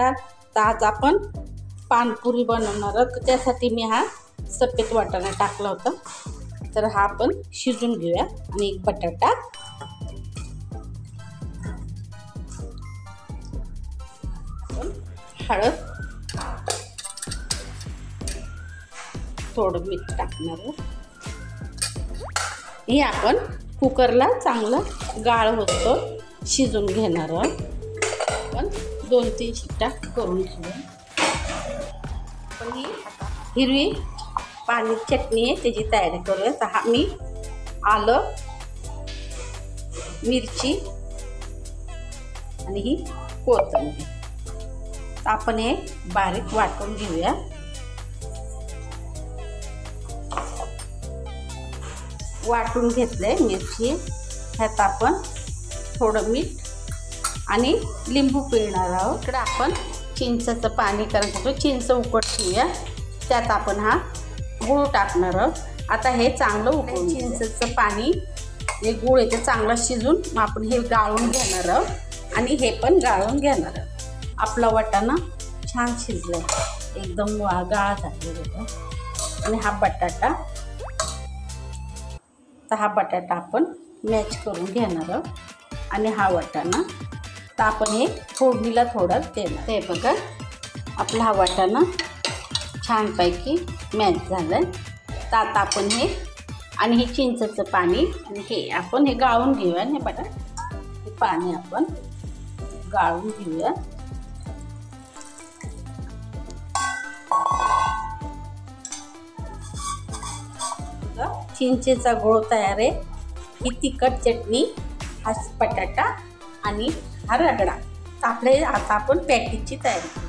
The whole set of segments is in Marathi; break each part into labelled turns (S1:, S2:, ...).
S1: घ्या. तर आज आपण पानपुरी बनवणार आहोत. त्यासाठी मी हा सफेद वाटाणा टाकला होता. तर हा आपण शिजून घेऊया. आणि एक बटाटा, हळद, थोडं मीठ टाकणार आहोत. हे आपण कुकरला चांगलं गाळ होतो शिजून घेणार आहोत. आपण 2-3 शिट्ट्या करून घेऊया. पण ही हिरवी पाणी चटणी आहे, त्याची तयारी करूया. तर हा मी आलं, मिरची आणि ही कोथिंबीर आपण हे बारीक वाटून घेऊया. वाटून घेतलंय मिरची. ह्यात आपण थोडं मीठ आणि लिंबू पिळणार आहोत. इकडे आपण चिंचेचं पाणी करायचं. चिंच उकळत ठेवूया. त्यात आपण हा गूळ टाकणार आहोत. आता हे चांगलं उकळून चिंचेचं पाणी हे गूळ आहे ते चांगलं शिजून मग आपण हे गाळून घेणार आहोत. आणि हे पण गाळून घेणार आहोत. आपला वाटाणा छान शिजला, एकदम गाळ झालेला होता. आणि हा बटाटा, तर हा बटाटा आपण मॅच करून घेणार आहोत. आणि हा वाटाणा तर आपण हे फोडणीला थोडं देणार. ते बघा आपला हा वाटाणा छानपैकी मॅच झालं आहे. तर आता आपण हे आणि हे चिंचेचं पाणी आणि हे आपण हे गाळून घेऊया. आणि हे पाणी आपण गाळून घेऊया. चिंचेचा गोळ तयार आहे. ही तिखट चटणी, हा बटाटा आणि हा रगडा. आपले आता आपण पॅटीची तयारी करू.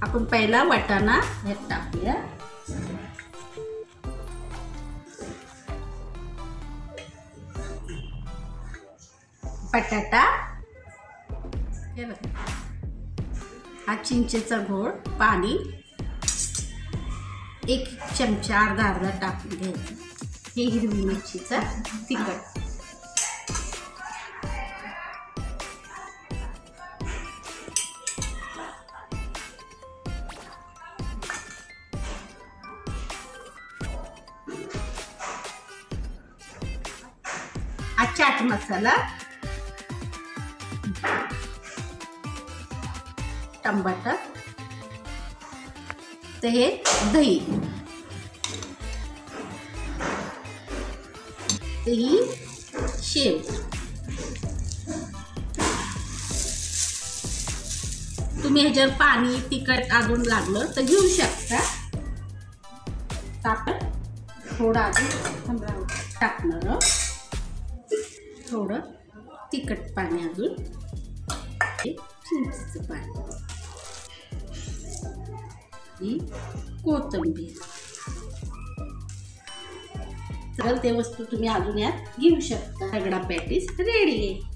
S1: आपण पहिला वाटाणा ह्यात टाकूया. बटाटा, हा चिंचेचा घोळ, पाणी, एक चमचा अर्धा टाकून घ्यायचं. हे हिरवी मिरचीचा तिखट, हा चाट मसाला, टमाटर, तर हे दही, ही शेव, तुम्ही ह्याच्यावर पाणी तिखट अजून लागलं तर घेऊ शकता. आपण थोडं अजून टाकणार, थोडं तिखट पाणी, अजून चिंचेचं पाणी, ही कोथिंबीर. तर ते वस्तू तुम्ही अजून यात घेऊ शकता. रगडा पॅटीस रेडी आहे.